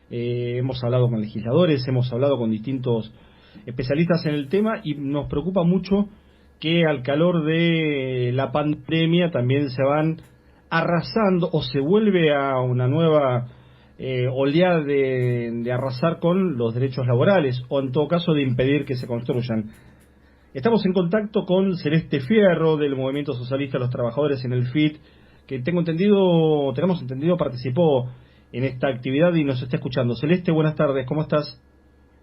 hemos hablado con legisladores, hemos hablado con distintos especialistas en el tema y nos preocupa mucho que al calor de la pandemia también se van arrasando o se vuelve a una nueva oleada de arrasar con los derechos laborales o en todo caso de impedir que se construyan. Estamos en contacto con Celeste Fierro del Movimiento Socialista de los Trabajadores en el FIT, que tenemos entendido participó en esta actividad y nos está escuchando. Celeste, buenas tardes, ¿cómo estás?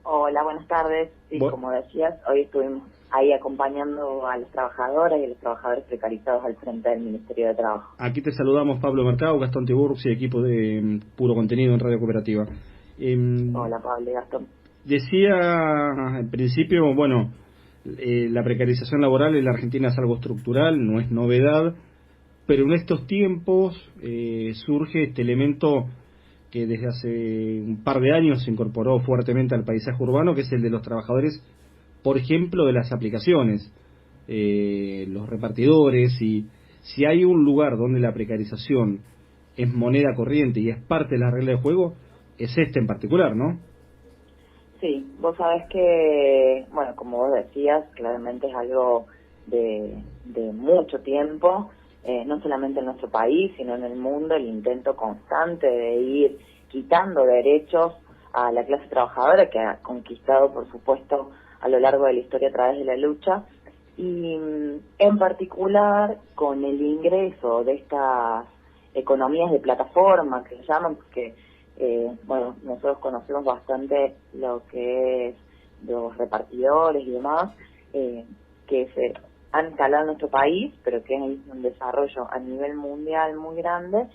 Hola, buenas tardes. Sí, Bu- como decías, hoy estuvimos ahí acompañando a las trabajadoras y a los trabajadores precarizados al frente del Ministerio de Trabajo. Aquí te saludamos Pablo Mercado, Gastón Tiburcio y equipo de Puro Contenido en Radio Cooperativa. Em, Hola, Pablo y Gastón. Decía en principio, bueno, la precarización laboral en la Argentina es algo estructural, no es novedad, pero en estos tiempos surge este elemento que desde hace un par de años se incorporó fuertemente al paisaje urbano, que es el de los trabajadores, por ejemplo, de las aplicaciones, los repartidores, y si hay un lugar donde la precarización es moneda corriente y es parte de la regla de juego, es este en particular, ¿no? Sí, vos sabés que, bueno, como vos decías, claramente es algo de mucho tiempo, no solamente en nuestro país, sino en el mundo, el intento constante de ir quitando derechos a la clase trabajadora que ha conquistado, por supuesto, a lo largo de la historia a través de la lucha, y en particular con el ingreso de estas economías de plataforma que se llaman, porque bueno, nosotros conocemos bastante lo que es los repartidores y demás, que se han instalado en nuestro país, pero que es un desarrollo a nivel mundial muy grande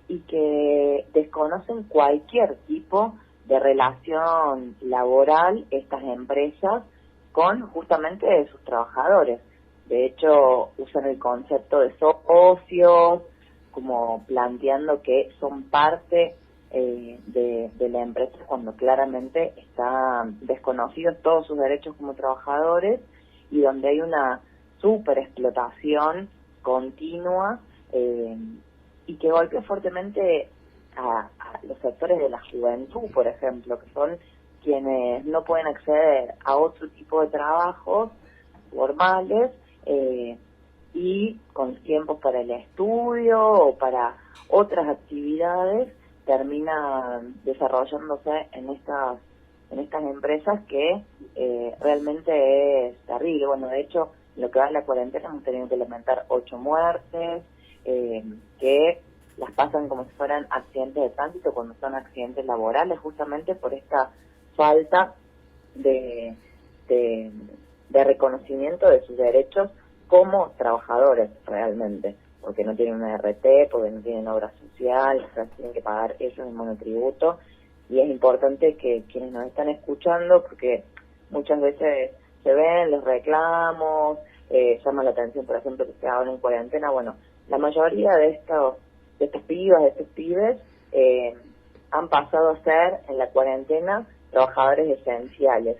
y que desconocen cualquier tipo de relación laboral estas empresas con justamente sus trabajadores. De hecho, usan el concepto de socios, como planteando que son parte de la empresa cuando claramente están desconocidos todos sus derechos como trabajadores y donde hay una super explotación continua y que golpea fuertemente a los sectores de la juventud, por ejemplo, que son quienes no pueden acceder a otro tipo de trabajos formales y con tiempos para el estudio o para otras actividades terminan desarrollándose en estas empresas que realmente es terrible. Bueno, de hecho, en lo que va de la cuarentena hemos tenido que lamentar 8 muertes, que las pasan como si fueran accidentes de tránsito cuando son accidentes laborales, justamente por esta falta de, de, de reconocimiento de sus derechos como trabajadores realmente, porque no tienen una RT, porque no tienen obra social, o sea, tienen que pagar ellos el monotributo, y es importante que quienes nos están escuchando, porque muchas veces se ven los reclamos, llama la atención, por ejemplo, que se habla en cuarentena. Bueno, la mayoría de estas pibas, de estos pibes, han pasado a ser en la cuarentena trabajadores esenciales,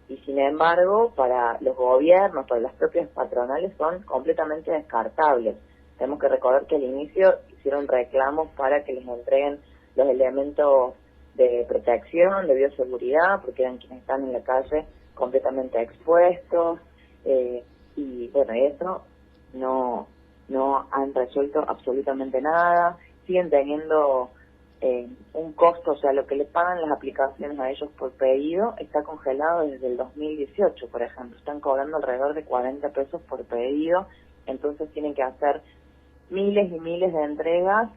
y sin embargo para los gobiernos, para las propias patronales son completamente descartables. Tenemos que recordar que al inicio hicieron reclamos para que les entreguen los elementos de protección, de bioseguridad, porque eran quienes están en la calle completamente expuestos, y bueno, eso no han resuelto absolutamente nada, siguen teniendo un costo, o sea, lo que le pagan las aplicaciones a ellos por pedido está congelado desde el 2018, por ejemplo, están cobrando alrededor de 40 pesos por pedido, entonces tienen que hacer miles y miles de entregas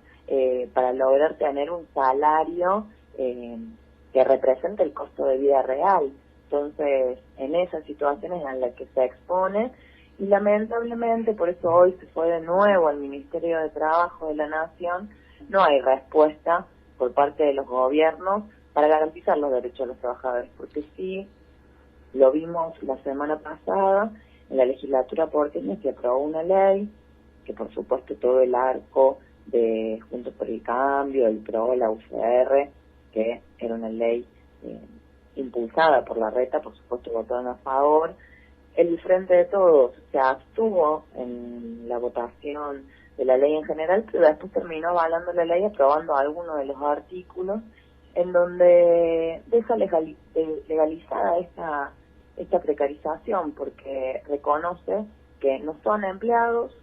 para lograr tener un salario que represente el costo de vida real. Entonces, en esas situaciones en las que se expone, y lamentablemente, por eso hoy se fue de nuevo al Ministerio de Trabajo de la Nación, no hay respuesta por parte de los gobiernos para garantizar los derechos de los trabajadores, porque sí, lo vimos la semana pasada en la legislatura porteña, que aprobó una ley que por supuesto todo el arco de Juntos por el Cambio, el PRO, la UCR, que era una ley impulsada por la Reta, por supuesto votaron a favor. El Frente de Todos se abstuvo en la votación de la ley en general, pero después terminó avalando la ley, aprobando algunos de los artículos, en donde deja legalizada esta precarización, porque reconoce que no son empleados,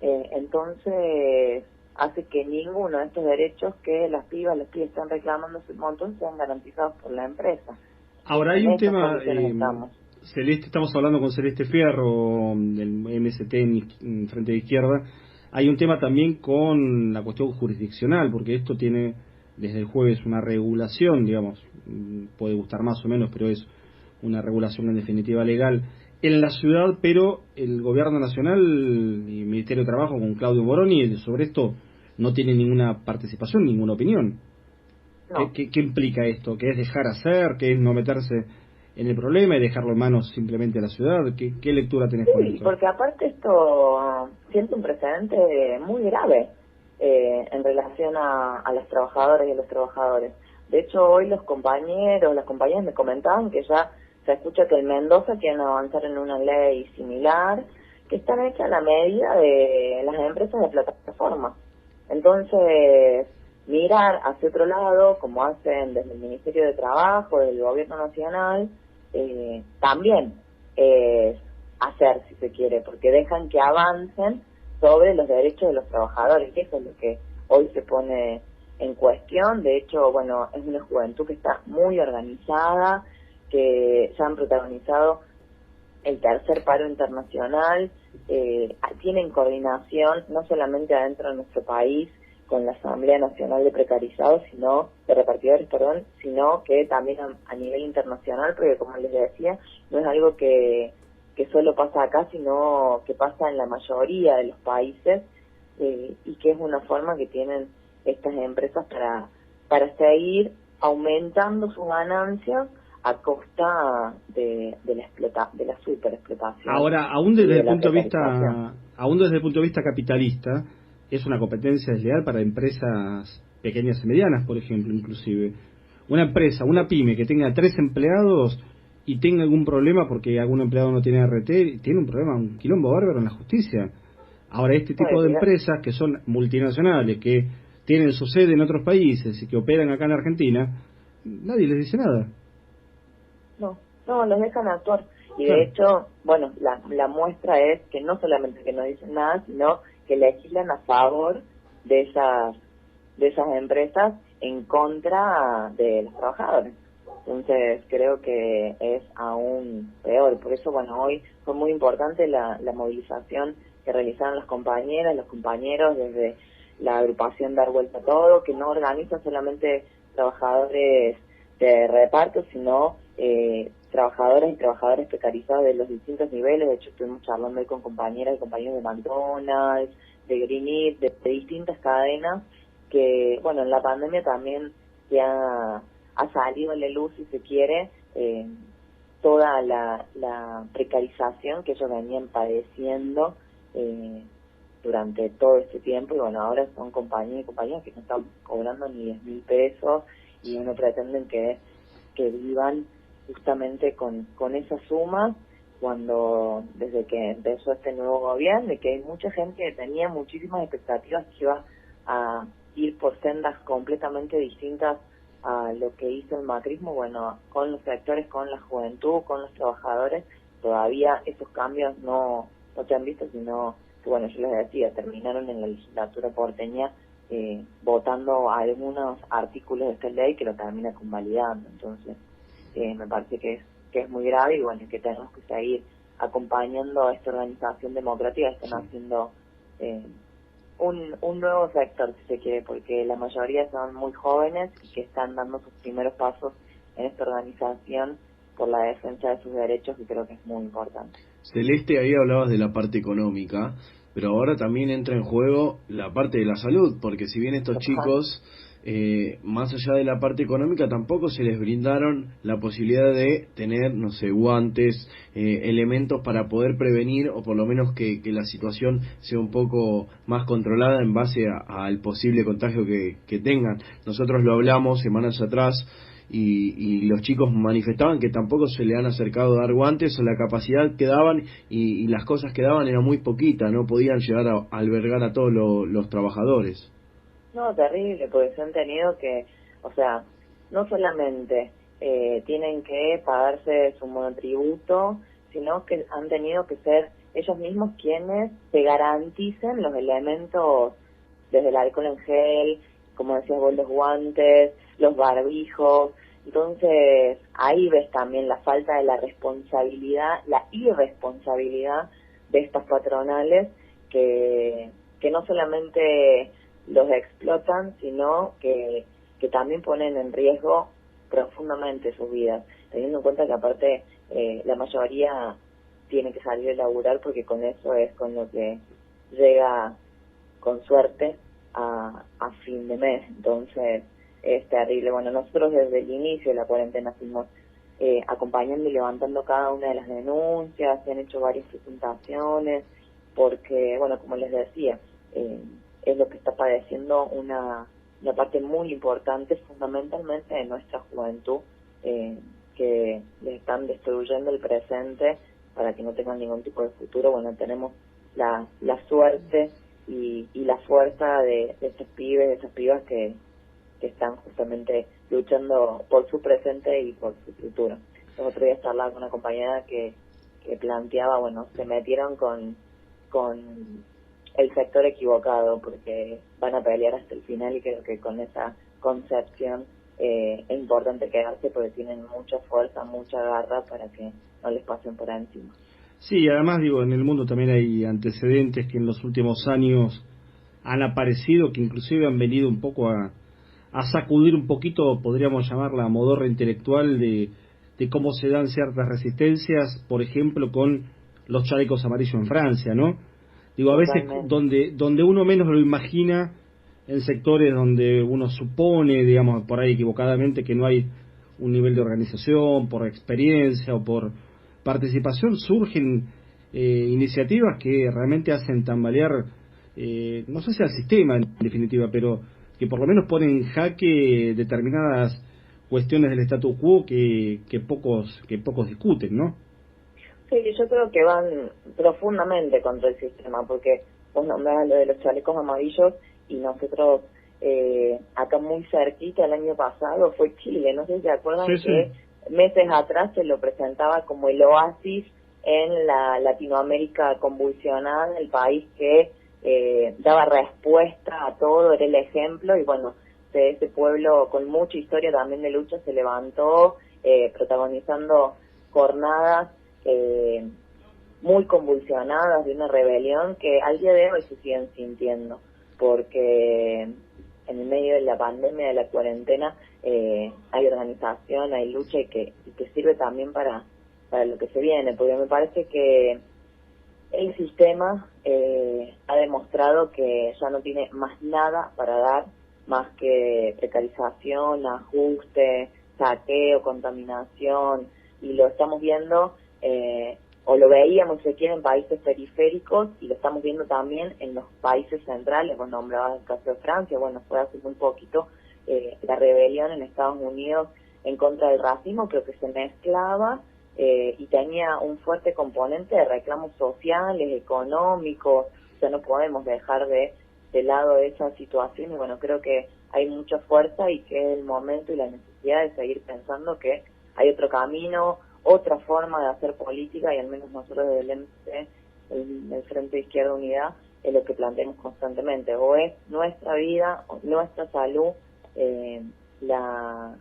entonces hace que ninguno de estos derechos que las pibas están reclamando hace un montón sean garantizados por la empresa. Ahora hay un tema, estamos. Celeste, estamos hablando con Celeste Fierro del MST en Frente de Izquierda. Hay un tema también con la cuestión jurisdiccional, porque esto tiene desde el jueves una regulación, digamos, puede gustar más o menos, pero es una regulación en definitiva legal en la ciudad, pero el gobierno nacional y el Ministerio de Trabajo con Claudio Moroni sobre esto no tiene ninguna participación, ninguna opinión. No. ¿Qué implica esto? ¿Qué es dejar hacer? ¿Qué es no meterse en el problema y dejarlo en manos simplemente de la ciudad? ¿Qué lectura tenés con esto? Sí, porque aparte esto siente un precedente muy grave en relación a las trabajadoras y a los trabajadores. De hecho, hoy las compañeras me comentaban que ya se escucha que en Mendoza quieren avanzar en una ley similar, que están hechas a la medida de las empresas de plataforma. Entonces, mirar hacia otro lado, como hacen desde el Ministerio de Trabajo, del Gobierno Nacional, también es hacer, si se quiere, porque dejan que avancen sobre los derechos de los trabajadores, y eso es lo que hoy se pone en cuestión. De hecho, bueno, es una juventud que está muy organizada, que ya han protagonizado el tercer paro internacional, tienen coordinación no solamente adentro de nuestro país con la Asamblea Nacional de Precarizados, de repartidores, sino que también a nivel internacional, porque como les decía, no es algo que solo pasa acá, sino que pasa en la mayoría de los países, y que es una forma que tienen estas empresas para seguir aumentando sus ganancias a costa de la superexplotación. Ahora, aún desde el punto de vista capitalista, es una competencia desleal para empresas pequeñas y medianas, por ejemplo, inclusive. Una empresa, una pyme que tenga 3 empleados y tenga algún problema porque algún empleado no tiene RT, tiene un problema, un quilombo bárbaro en la justicia. Ahora, este tipo de empresas que son multinacionales, que tienen su sede en otros países y que operan acá en Argentina, nadie les dice nada. No, los dejan actuar. Y de hecho, bueno, la muestra es que no solamente que no dicen nada, sino que legislan a favor de esas empresas en contra de los trabajadores. Entonces creo que es aún peor. Por eso, bueno, hoy fue muy importante la movilización que realizaron las compañeras, los compañeros desde la agrupación Dar Vuelta a Todo, que no organiza solamente trabajadores de reparto, sino trabajadoras y trabajadores precarizados de los distintos niveles. De hecho, estuvimos charlando hoy con compañeras y compañeros de McDonald's, de Green Eat, de distintas cadenas, que, bueno, en la pandemia también ya ha salido a la luz, si se quiere, toda la precarización que ellos venían padeciendo durante todo este tiempo. Y bueno, ahora son compañías y compañías que no están cobrando ni 10.000 pesos y no pretenden que vivan justamente con esa suma, cuando desde que empezó este nuevo gobierno, y que hay mucha gente que tenía muchísimas expectativas que iba a ir por sendas completamente distintas a lo que hizo el macrismo. Bueno, con los sectores, con la juventud, con los trabajadores, todavía esos cambios no se han visto, sino que, bueno, yo les decía, terminaron en la legislatura porteña votando algunos artículos de esta ley que lo termina convalidando. Entonces, me parece que es muy grave, y bueno, que tenemos que seguir acompañando a esta organización democrática que están haciendo un nuevo sector, si se quiere, porque la mayoría son muy jóvenes y que están dando sus primeros pasos en esta organización por la defensa de sus derechos, y creo que es muy importante. Celeste, ahí hablabas de la parte económica, pero ahora también entra en juego la parte de la salud, porque si bien estos chicos, más allá de la parte económica, tampoco se les brindaron la posibilidad de tener, no sé, guantes, elementos para poder prevenir, o por lo menos que la situación sea un poco más controlada en base al posible contagio que tengan. Nosotros lo hablamos semanas atrás, y los chicos manifestaban que tampoco se le han acercado a dar guantes, o la capacidad que daban y las cosas que daban era muy poquita, no podían llegar a albergar a todos los trabajadores. No, terrible, porque se han tenido que, o sea, no solamente tienen que pagarse su monotributo, sino que han tenido que ser ellos mismos quienes se garanticen los elementos, desde el alcohol en gel, como decías vos, los guantes, los barbijos. Entonces, ahí ves también la falta de la responsabilidad, la irresponsabilidad de estas patronales que no solamente los explotan, sino que también ponen en riesgo profundamente sus vidas, teniendo en cuenta que aparte la mayoría tiene que salir a laburar porque con eso es con lo que llega con suerte a fin de mes. Entonces es terrible. Bueno, nosotros desde el inicio de la cuarentena fuimos acompañando y levantando cada una de las denuncias, se han hecho varias presentaciones, porque, bueno, como les decía, es lo que está padeciendo una parte muy importante, fundamentalmente de nuestra juventud, que les están destruyendo el presente para que no tengan ningún tipo de futuro. Bueno, tenemos la suerte y la fuerza de estos pibes, de esas pibas que están justamente luchando por su presente y por su futuro. El otro día estaba con una compañera que planteaba, bueno, se metieron con el sector equivocado porque van a pelear hasta el final, y creo que con esa concepción es importante quedarse porque tienen mucha fuerza, mucha garra para que no les pasen por encima. Sí, además digo, en el mundo también hay antecedentes que en los últimos años han aparecido, que inclusive han venido un poco a sacudir un poquito, podríamos llamarla modorra intelectual, de cómo se dan ciertas resistencias, por ejemplo, con los chalecos amarillos en Francia, ¿no? Digo, a veces donde uno menos lo imagina, en sectores donde uno supone, digamos, por ahí equivocadamente, que no hay un nivel de organización, por experiencia o por participación, surgen iniciativas que realmente hacen tambalear, no sé si al sistema en definitiva, pero que por lo menos ponen en jaque determinadas cuestiones del statu quo que pocos discuten, ¿no? Sí, yo creo que van profundamente contra el sistema, porque vos nombrás lo de los chalecos amarillos y nosotros acá muy cerquita el año pasado fue Chile. No sé si se acuerdan que meses atrás se lo presentaba como el oasis en la Latinoamérica convulsionada, el país que daba respuesta a todo, era el ejemplo, y bueno, de ese pueblo con mucha historia también de lucha se levantó protagonizando jornadas muy convulsionadas de una rebelión que al día de hoy se siguen sintiendo, porque en el medio de la pandemia, de la cuarentena, hay organización, hay lucha y que sirve también para lo que se viene, porque me parece que el sistema ha demostrado que ya no tiene más nada para dar, más que precarización, ajuste, saqueo, contaminación, y lo estamos viendo, o lo veíamos, si se quiere, en países periféricos, y lo estamos viendo también en los países centrales. Vos nombrabas el caso de Francia, bueno, fue hace muy poquito la rebelión en Estados Unidos en contra del racismo, pero que se mezclaba y tenía un fuerte componente de reclamos sociales, económicos. O sea, no podemos dejar de lado esa situación, y bueno, creo que hay mucha fuerza y que es el momento y la necesidad de seguir pensando que hay otro camino, otra forma de hacer política, y al menos nosotros desde el MC, el Frente de Izquierda Unidad, es lo que planteamos constantemente: o es nuestra vida, o nuestra salud la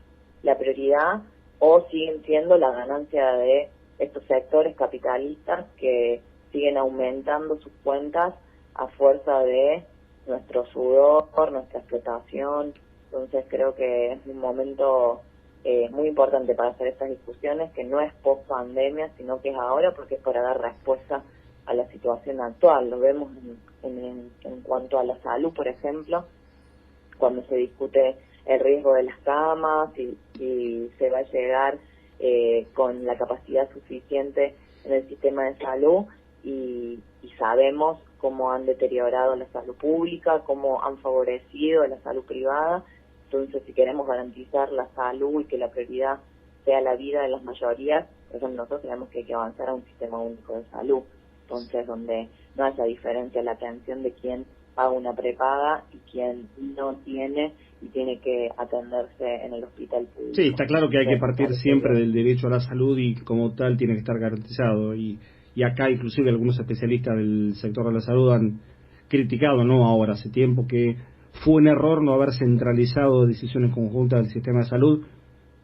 prioridad, o siguen siendo la ganancia de estos sectores capitalistas que siguen aumentando sus cuentas a fuerza de nuestro sudor, nuestra explotación. Entonces creo que es un momento muy importante para hacer estas discusiones, que no es post pandemia, sino que es ahora, porque es para dar respuesta a la situación actual. Lo vemos en cuanto a la salud, por ejemplo, cuando se discute el riesgo de las camas, y se va a llegar con la capacidad suficiente en el sistema de salud, y sabemos cómo han deteriorado la salud pública, cómo han favorecido la salud privada. Entonces, si queremos garantizar la salud y que la prioridad sea la vida de las mayorías, por ejemplo, nosotros tenemos que avanzar a un sistema único de salud. Entonces, donde no haya diferencia en la atención de quién paga una prepaga y quién no tiene y tiene que atenderse en el hospital público. Sí, está claro que hay que partir siempre bien. del derecho a la salud y como tal tiene que estar garantizado. Y acá inclusive algunos especialistas del sector de la salud han criticado, no ahora, hace tiempo, que fue un error no haber centralizado decisiones conjuntas del sistema de salud,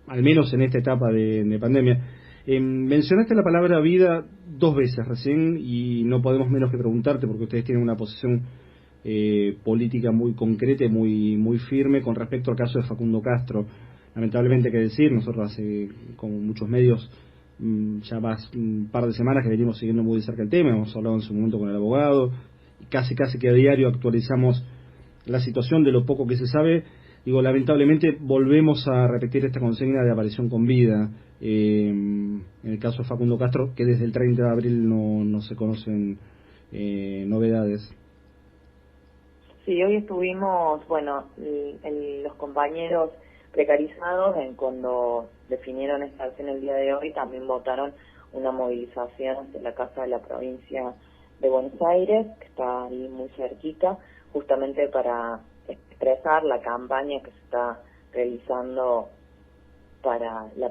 al menos en esta etapa de pandemia. Mencionaste la palabra vida 2 veces recién y no podemos menos que preguntarte, porque ustedes tienen una posición política muy concreta y muy firme con respecto al caso de Facundo Castro. Lamentablemente, hay que decir, nosotros hace, como muchos medios, ya más un par de semanas que venimos siguiendo muy de cerca el tema, hemos hablado en su momento con el abogado, y casi que a diario actualizamos la situación de lo poco que se sabe. Digo, lamentablemente volvemos a repetir esta consigna de aparición con vida. En el caso de Facundo Castro, que desde el 30 de abril no se conocen novedades. Sí, hoy estuvimos, los compañeros precarizados, cuando definieron esta acción el día de hoy, también votaron una movilización de la Casa de la Provincia de Buenos Aires, que está ahí muy cerquita, justamente para expresar la campaña que se está realizando para la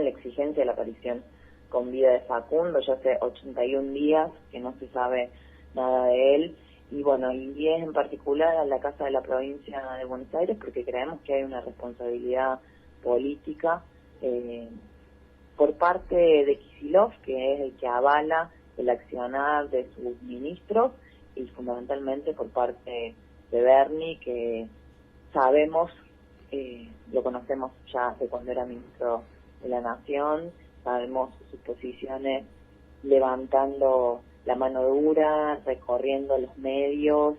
exigencia de la aparición con vida de Facundo. Ya hace 81 días que no se sabe nada de él. Y el 10 en particular a la Casa de la Provincia de Buenos Aires, porque creemos que hay una responsabilidad política por parte de Kicillof, que es el que avala el accionar de sus ministros, y fundamentalmente por parte de Bernie, que sabemos, lo conocemos ya de cuando era ministro de la Nación, sabemos sus posiciones levantando la mano dura, recorriendo los medios,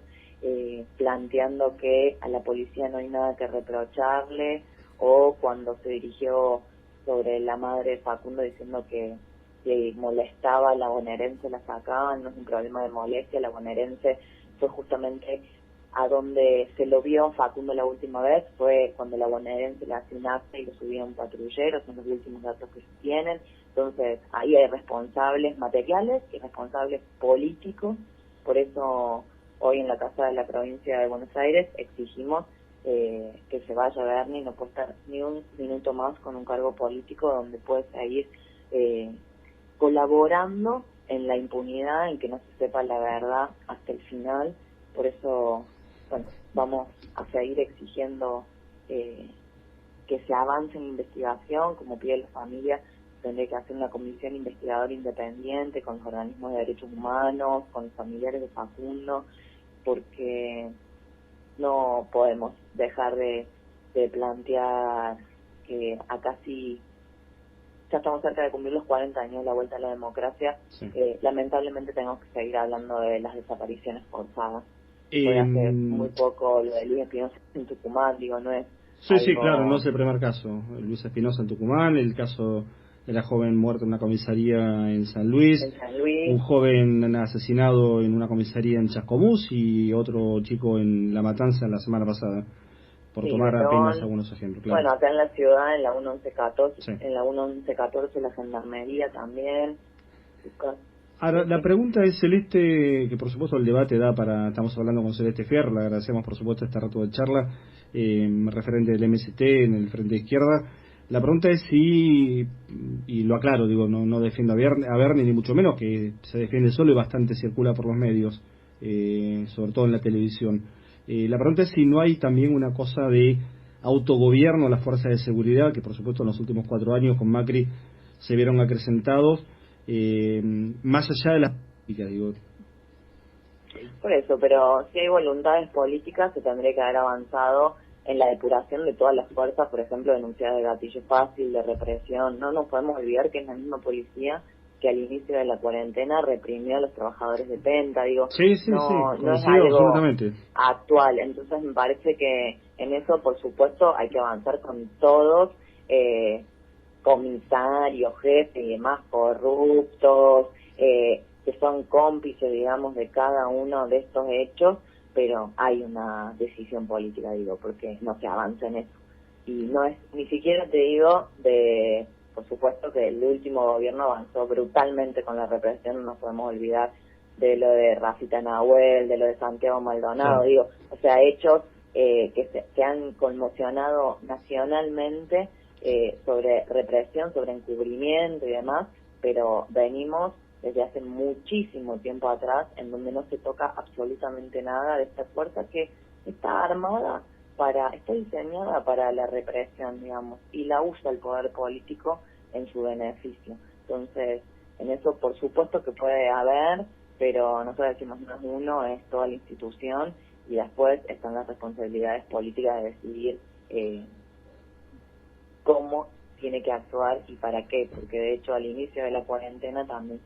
planteando que a la policía no hay nada que reprocharle, o cuando se dirigió sobre la madre de Facundo diciendo que molestaba a la bonaerense, la sacaban, no es un problema de molestia, la bonaerense fue justamente a donde se lo vio Facundo la última vez, fue cuando la bonaerense le hacía un acta y lo subía a un patrullero, son los últimos datos que se tienen. Entonces ahí hay responsables materiales y responsables políticos. Por eso hoy en la Casa de la Provincia de Buenos Aires exigimos que se vaya a Bernie, no puede estar ni un minuto más con un cargo político donde puede seguir colaborando en la impunidad, en que no se sepa la verdad hasta el final. Por eso vamos a seguir exigiendo que se avance en investigación, como pide la familia. Tendría que hacer una comisión investigadora independiente con los organismos de derechos humanos, con los familiares de Facundo, porque no podemos dejar de plantear que acá sí ya estamos cerca de cumplir los 40 años de la vuelta a la democracia. Sí. Lamentablemente tenemos que seguir hablando de las desapariciones forzadas. Fue hace muy poco lo de Luis Espinosa en Tucumán, no es Sí, algo... sí, claro, no es el primer caso. Luis Espinosa en Tucumán, el caso de la joven muerta en una comisaría en San Luis, un joven asesinado en una comisaría en Chascomús y otro chico en La Matanza la semana pasada, por tomar apenas algunos ejemplos. Claro. Acá en la ciudad, en la 1114, sí. En la 1114 la gendarmería también. Ahora, la pregunta es, Celeste, que por supuesto el debate estamos hablando con Celeste Fierro, le agradecemos por supuesto este rato de charla, referente del MST en el Frente de Izquierda. La pregunta es si, y lo aclaro, no defiendo a Bernie ni mucho menos, que se defiende solo y bastante circula por los medios, sobre todo en la televisión. La pregunta es si no hay también una cosa de autogobierno a las fuerzas de seguridad, que por supuesto en los últimos 4 años con Macri se vieron acrecentados, más allá de la política, Por eso, pero si hay voluntades políticas, se tendría que haber avanzado en la depuración de todas las fuerzas, por ejemplo, denunciadas de gatillo fácil, de represión. No nos podemos olvidar que es la misma policía que al inicio de la cuarentena reprimió a los trabajadores de Penta. Sí, no es algo actual. Entonces me parece que en eso, por supuesto, hay que avanzar con todos, comisarios, jefes y demás corruptos, que son cómplices, de cada uno de estos hechos, pero hay una decisión política, porque no se avanza en eso. Y no es, ni siquiera por supuesto que el último gobierno avanzó brutalmente con la represión, no nos podemos olvidar de lo de Rafita Nahuel, de lo de Santiago Maldonado, sí. hechos que han conmocionado nacionalmente sobre represión, sobre encubrimiento y demás, pero venimos desde hace muchísimo tiempo atrás en donde no se toca absolutamente nada de esta fuerza que está armada está diseñada para la represión, digamos, y la usa el poder político en su beneficio. Entonces, en eso por supuesto que puede haber, pero nosotros decimos no es uno, es toda la institución, y después están las responsabilidades políticas de decidir cómo tiene que actuar y para qué, porque de hecho al inicio de la cuarentena también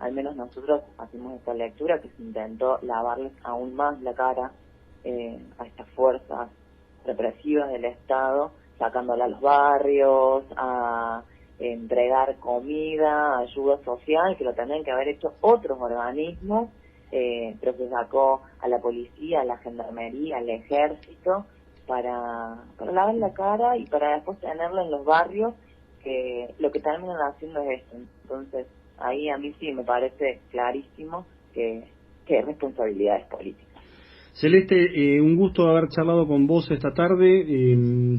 al menos nosotros hacemos esta lectura, que se intentó lavarles aún más la cara a estas fuerzas represivas del Estado, sacándola a los barrios, a entregar comida, ayuda social, que lo tendrían que haber hecho otros organismos, pero se sacó a la policía, a la gendarmería, al ejército, para lavar la cara y para después tenerlo en los barrios, que lo que terminan haciendo es esto. Entonces, ahí a mí sí me parece clarísimo que hay responsabilidades políticas. Celeste, un gusto haber charlado con vos esta tarde.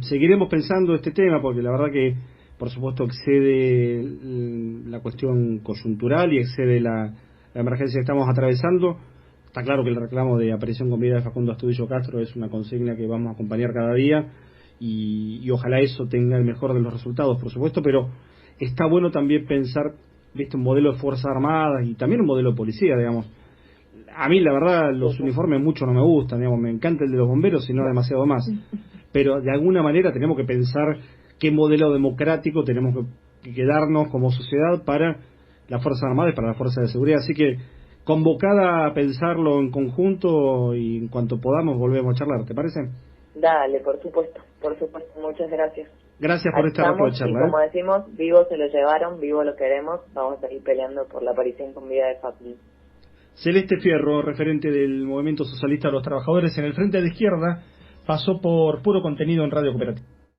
Seguiremos pensando este tema porque la verdad que, por supuesto, excede la cuestión coyuntural y excede la emergencia que estamos atravesando. Está claro que el reclamo de aparición con vida de Facundo Astudillo Castro es una consigna que vamos a acompañar cada día y ojalá eso tenga el mejor de los resultados, por supuesto, pero está bueno también pensar, viste, un modelo de Fuerzas Armadas y también un modelo de policía, digamos. A mí, la verdad, los uniformes mucho no me gustan, digamos, me encanta el de los bomberos y no demasiado más. Pero de alguna manera tenemos que pensar qué modelo democrático tenemos que darnos como sociedad para las Fuerzas Armadas y para las Fuerzas de Seguridad. Así que, convocada a pensarlo en conjunto y en cuanto podamos volvemos a charlar, ¿te parece? Dale, por supuesto, muchas gracias. Gracias por esta rato de charla. Y como decimos, vivo se lo llevaron, vivo lo queremos, vamos a seguir peleando por la aparición con vida de Facundo. Celeste Fierro, referente del Movimiento Socialista de los Trabajadores en el Frente de Izquierda, pasó por Puro Contenido en Radio Cooperativa.